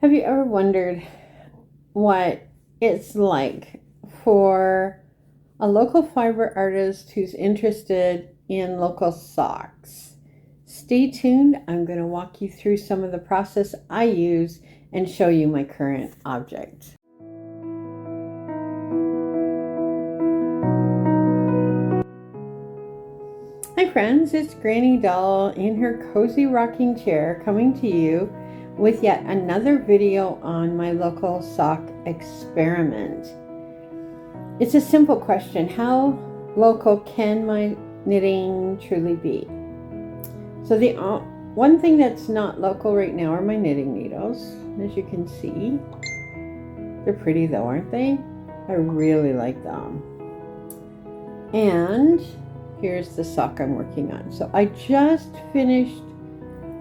Have you ever wondered what it's like for a local fiber artist who's interested in local socks? Stay tuned. I'm going to walk you through some of the process I use and show you my current object. Hi friends, it's Granny Doll in her cozy rocking chair coming to you with yet another video on my local sock experiment. It's a simple question. How local can my knitting truly be? So the one thing that's not local right now are my knitting needles. As you can see, they're pretty though, aren't they? I really like them. And here's the sock I'm working on. So I just finished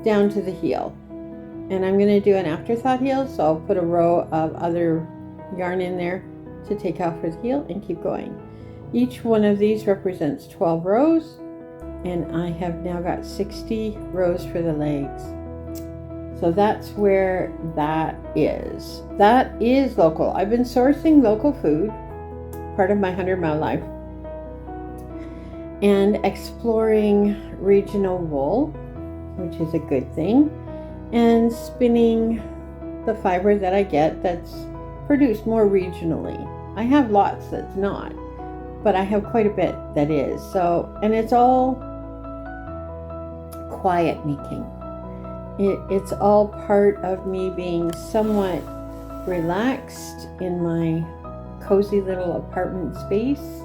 down to the heel, and I'm going to do an afterthought heel, so I'll put a row of other yarn in there to take off for the heel and keep going. Each one of these represents 12 rows, and I have now got 60 rows for the legs. So that's where that is. That is local. I've been sourcing local food, part of my 100-mile life, and exploring regional wool, which is a good thing, and spinning the fiber that I get that's produced more regionally. I have lots that's not, but I have quite a bit that is. So, and it's all quiet making. It's all part of me being somewhat relaxed in my cozy little apartment space.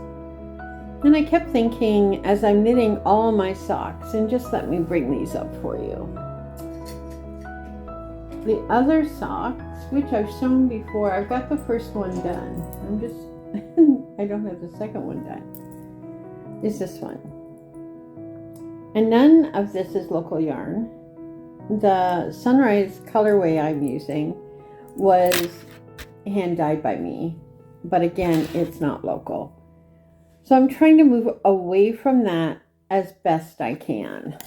And I kept thinking as I'm knitting all my socks, and just let me bring these up for you. The other socks, which I've shown before, I've got the first one done. I don't have the second one done. Is this one. And none of this is local yarn. The sunrise colorway I'm using was hand dyed by me, but again, it's not local. So I'm trying to move away from that as best I can.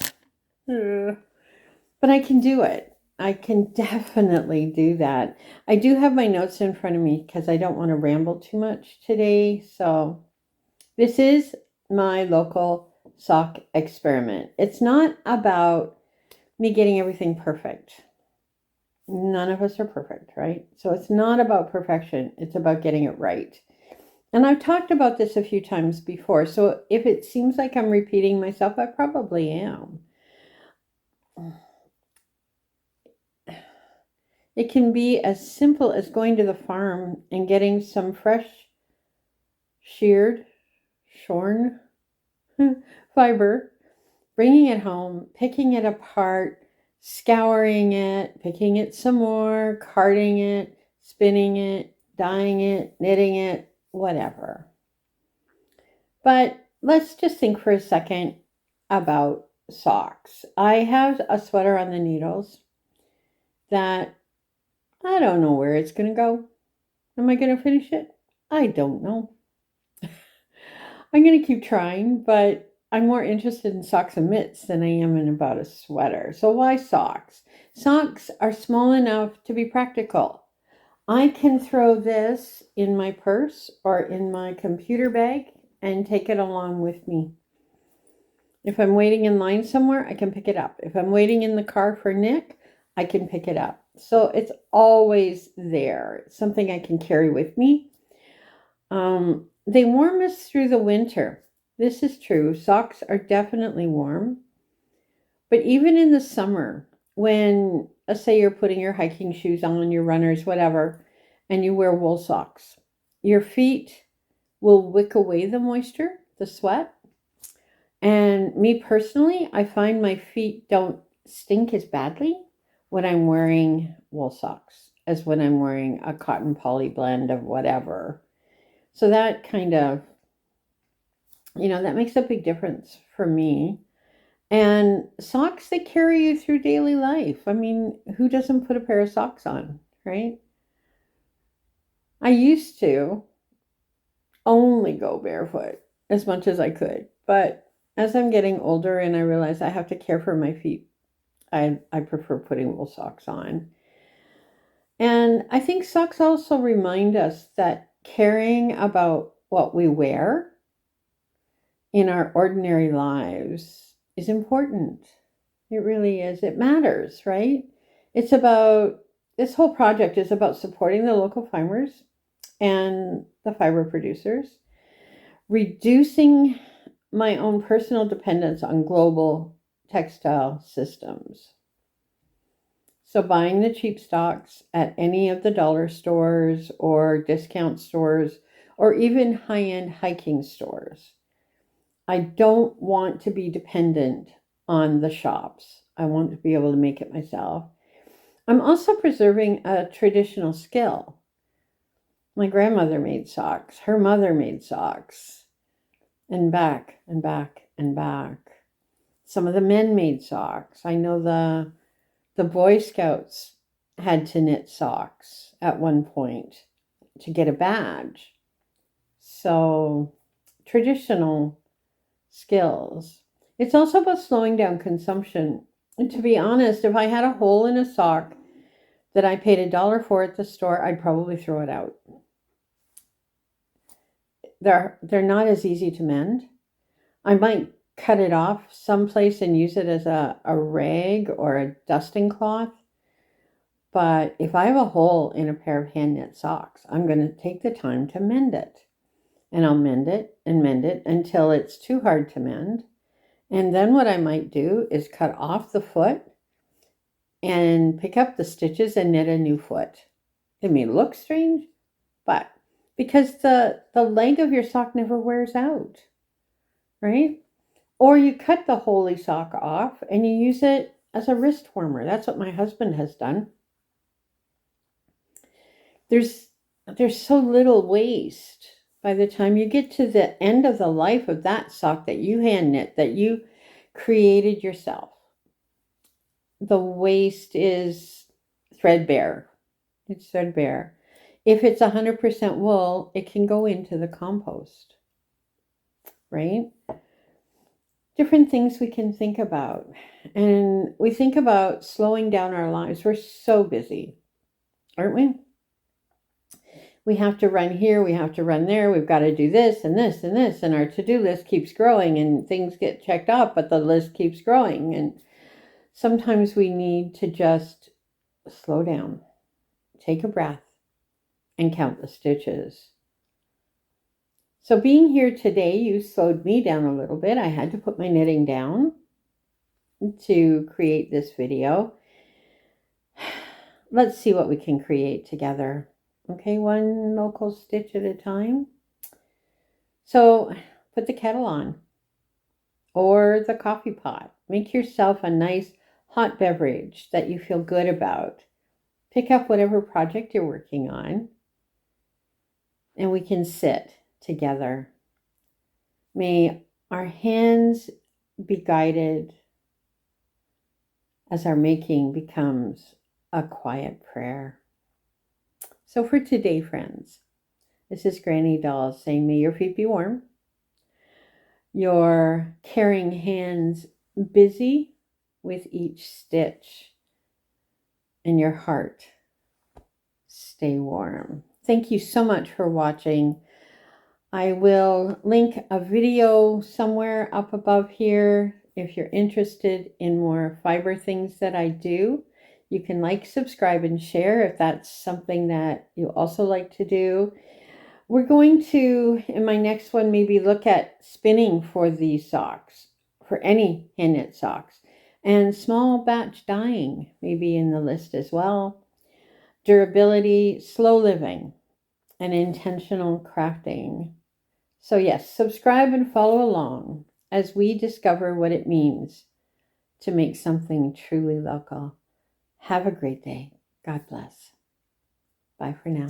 But I can do it. I can definitely do that. I do have my notes in front of me because I don't want to ramble too much today. So this is my local sock experiment. It's not about me getting everything perfect. None of us are perfect, right? So it's not about perfection. It's about getting it right. And I've talked about this a few times before, so if it seems like I'm repeating myself, I probably am. It can be as simple as going to the farm and getting some fresh shorn fiber, bringing it home, picking it apart, scouring it, picking it some more, carding it, spinning it, dyeing it, knitting it, whatever. But let's just think for a second about socks. I have a sweater on the needles that I don't know where it's going to go. Am I going to finish it? I don't know. I'm going to keep trying, but I'm more interested in socks and mitts than I am in about a sweater. So why socks? Socks are small enough to be practical. I can throw this in my purse or in my computer bag and take it along with me. If I'm waiting in line somewhere, I can pick it up. If I'm waiting in the car for Nick, I can pick it up. So it's always there. It's something I can carry with me. They warm us through the winter. This is true. Socks are definitely warm. But even in the summer, when, let's say you're putting your hiking shoes on, your runners, whatever, and you wear wool socks, your feet will wick away the moisture, the sweat. And me personally, I find my feet don't stink as badly when I'm wearing wool socks as when I'm wearing a cotton poly blend of whatever. So that kind of, that makes a big difference for me. And socks that carry you through daily life. I mean, who doesn't put a pair of socks on, right? I used to only go barefoot as much as I could. But as I'm getting older and I realize I have to care for my feet, I prefer putting wool socks on. And I think socks also remind us that caring about what we wear in our ordinary lives is important. It really is. It matters, right? It's about, this whole project is about supporting the local farmers and the fiber producers, reducing my own personal dependence on global textile systems. So buying the cheap stocks at any of the dollar stores or discount stores or even high-end hiking stores. I don't want to be dependent on the shops. I want to be able to make it myself. I'm also preserving a traditional skill. My grandmother made socks. Her mother made socks. And back and back and back. Some of the men made socks. I know the Boy Scouts had to knit socks at one point to get a badge. So, traditional skills. It's also about slowing down consumption. And to be honest, if I had a hole in a sock that I paid $1 for at the store, I'd probably throw it out. They're not as easy to mend. I might cut it off someplace and use it as a rag or a dusting cloth. But if I have a hole in a pair of hand knit socks, I'm going to take the time to mend it. And I'll mend it until it's too hard to mend. And then what I might do is cut off the foot and pick up the stitches and knit a new foot. It may look strange, but because the leg of your sock never wears out, right? Or you cut the holy sock off and you use it as a wrist warmer. That's what my husband has done. There's so little waste by the time you get to the end of the life of that sock that you hand knit, that you created yourself. The waste is threadbare. It's threadbare. If it's 100% wool, it can go into the compost, right? Different things we can think about. And we think about slowing down our lives. We're so busy, aren't we? We have to run here, we have to run there, we've got to do this and this and this, and our to-do list keeps growing and things get checked off, but the list keeps growing. And sometimes we need to just slow down, take a breath, and count the stitches. So being here today, you slowed me down a little bit. I had to put my knitting down to create this video. Let's see what we can create together. Okay, one local stitch at a time. So put the kettle on or the coffee pot. Make yourself a nice hot beverage that you feel good about. Pick up whatever project you're working on and we can sit together. May our hands be guided as our making becomes a quiet prayer. So for today, friends, this is Granny Doll saying, may your feet be warm, your caring hands busy with each stitch, and your heart stay warm. Thank you so much for watching. I will link a video somewhere up above here if you're interested in more fiber things that I do. You can like, subscribe, and share if that's something that you also like to do. We're going to, in my next one, maybe look at spinning for these socks, for any hand knit socks, and small batch dyeing maybe in the list as well. Durability, slow living, and intentional crafting. So yes, subscribe and follow along as we discover what it means to make something truly local. Have a great day. God bless. Bye for now.